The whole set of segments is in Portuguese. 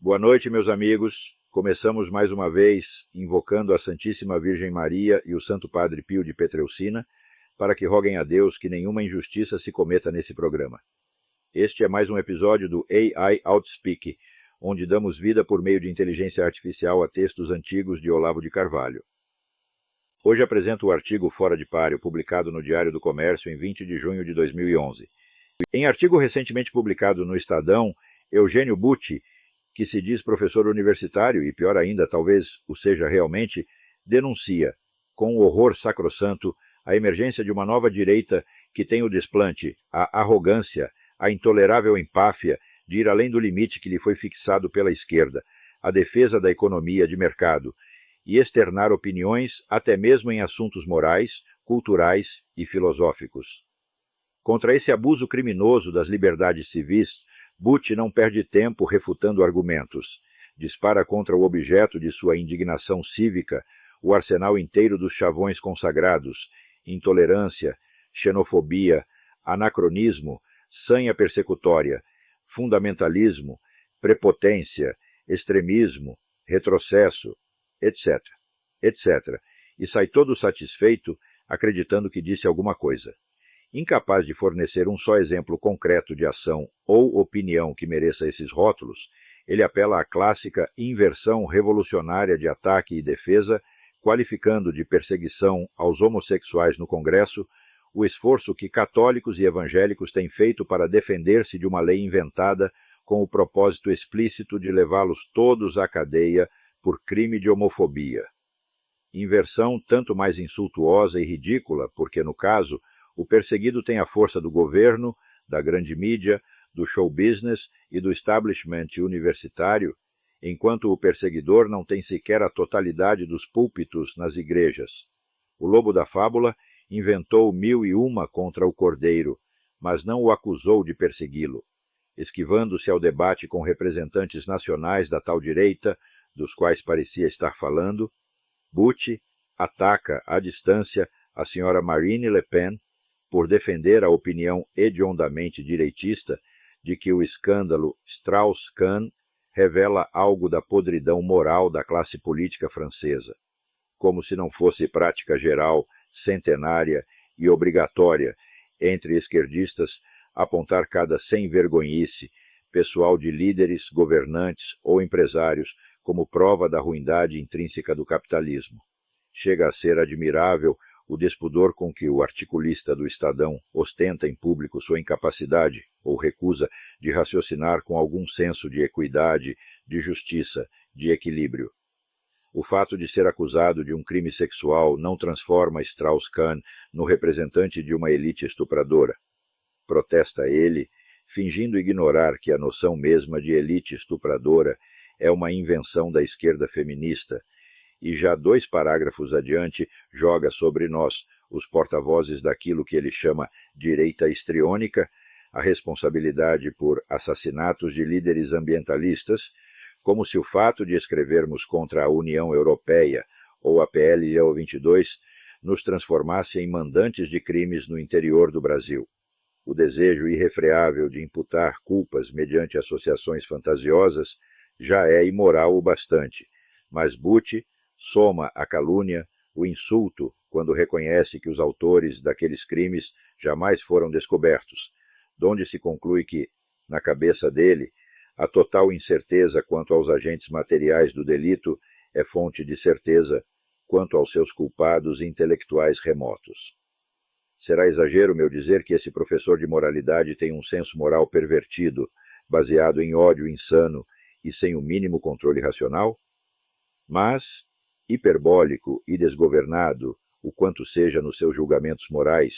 Boa noite, meus amigos. Começamos mais uma vez invocando a Santíssima Virgem Maria e o Santo Padre Pio de Petreucina para que roguem a Deus que nenhuma injustiça se cometa nesse programa. Este é mais um episódio do AI Outspeak, onde damos vida por meio de inteligência artificial a textos antigos de Olavo de Carvalho. Hoje apresento o artigo Fora de Páreo, publicado no Diário do Comércio em 20 de junho de 2011. Em artigo recentemente publicado no Estadão, Eugênio Butti, que se diz professor universitário, e pior ainda, talvez o seja realmente, denuncia, com horror sacrossanto, a emergência de uma nova direita que tem o desplante, a arrogância, a intolerável empáfia de ir além do limite que lhe foi fixado pela esquerda, a defesa da economia de mercado, e externar opiniões até mesmo em assuntos morais, culturais e filosóficos. Contra esse abuso criminoso das liberdades civis, Butti não perde tempo refutando argumentos. Dispara contra o objeto de sua indignação cívica o arsenal inteiro dos chavões consagrados: intolerância, xenofobia, anacronismo, sanha persecutória, fundamentalismo, prepotência, extremismo, retrocesso, etc., etc., e sai todo satisfeito acreditando que disse alguma coisa. Incapaz de fornecer um só exemplo concreto de ação ou opinião que mereça esses rótulos, ele apela à clássica inversão revolucionária de ataque e defesa, qualificando de perseguição aos homossexuais no Congresso o esforço que católicos e evangélicos têm feito para defender-se de uma lei inventada com o propósito explícito de levá-los todos à cadeia por crime de homofobia. Inversão tanto mais insultuosa e ridícula, porque, no caso, o perseguido tem a força do governo, da grande mídia, do show business e do establishment universitário, enquanto o perseguidor não tem sequer a totalidade dos púlpitos nas igrejas. O lobo da fábula inventou 1001 contra o cordeiro, mas não o acusou de persegui-lo. Esquivando-se ao debate com representantes nacionais da tal direita, dos quais parecia estar falando, Butti ataca à distância a senhora Marine Le Pen por defender a opinião hediondamente direitista de que o escândalo Strauss-Kahn revela algo da podridão moral da classe política francesa, como se não fosse prática geral, centenária e obrigatória entre esquerdistas apontar cada sem-vergonhice pessoal de líderes, governantes ou empresários como prova da ruindade intrínseca do capitalismo. Chega a ser admirável o despudor com que o articulista do Estadão ostenta em público sua incapacidade ou recusa de raciocinar com algum senso de equidade, de justiça, de equilíbrio. O fato de ser acusado de um crime sexual não transforma Strauss-Kahn no representante de uma elite estupradora. Protesta ele, fingindo ignorar que a noção mesma de elite estupradora é uma invenção da esquerda feminista, e já 2 parágrafos adiante joga sobre nós, os porta-vozes daquilo que ele chama direita histriônica, a responsabilidade por assassinatos de líderes ambientalistas, como se o fato de escrevermos contra a União Europeia ou a PL 22 nos transformasse em mandantes de crimes no interior do Brasil. O desejo irrefreável de imputar culpas mediante associações fantasiosas já é imoral o bastante, mas Butti soma a calúnia, o insulto, quando reconhece que os autores daqueles crimes jamais foram descobertos, donde se conclui que, na cabeça dele, a total incerteza quanto aos agentes materiais do delito é fonte de certeza quanto aos seus culpados intelectuais remotos. Será exagero meu dizer que esse professor de moralidade tem um senso moral pervertido, baseado em ódio insano e sem o mínimo controle racional? Mas, hiperbólico e desgovernado, o quanto seja nos seus julgamentos morais,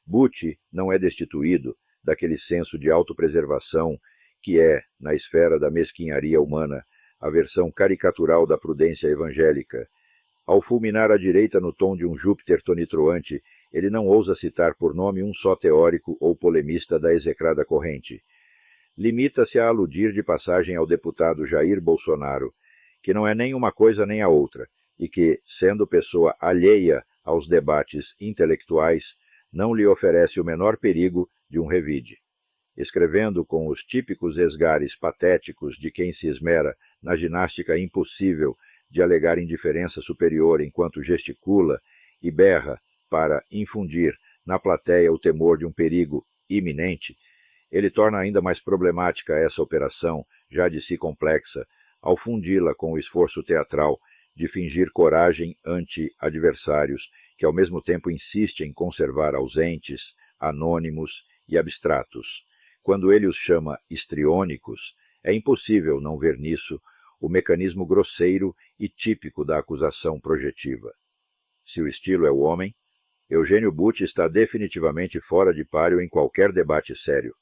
Butti não é destituído daquele senso de autopreservação que é, na esfera da mesquinharia humana, a versão caricatural da prudência evangélica. Ao fulminar a direita no tom de um Júpiter tonitruante, ele não ousa citar por nome um só teórico ou polemista da execrada corrente. Limita-se a aludir de passagem ao deputado Jair Bolsonaro, que não é nem uma coisa nem a outra, e que, sendo pessoa alheia aos debates intelectuais, não lhe oferece o menor perigo de um revide. escrevendo com os típicos esgares patéticos de quem se esmera na ginástica impossível de alegar indiferença superior enquanto gesticula e berra para infundir na plateia o temor de um perigo iminente, ele torna ainda mais problemática essa operação, já de si complexa, ao fundi-la com o esforço teatral de fingir coragem ante adversários que ao mesmo tempo insiste em conservar ausentes, anônimos e abstratos. Quando ele os chama histriônicos, é impossível não ver nisso o mecanismo grosseiro e típico da acusação projetiva. Se o estilo é o homem, Eugênio Butti está definitivamente fora de páreo em qualquer debate sério.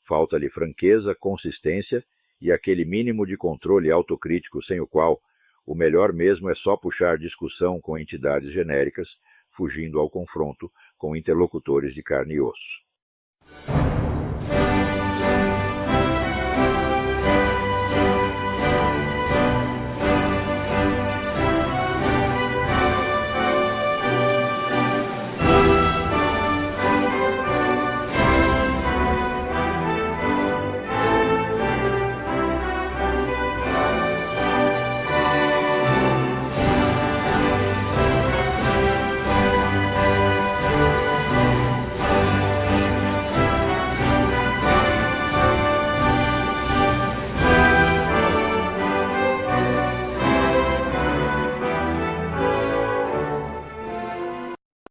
Falta-lhe franqueza, consistência e aquele mínimo de controle autocrítico sem o qual o melhor mesmo é só puxar discussão com entidades genéricas, fugindo ao confronto com interlocutores de carne e osso.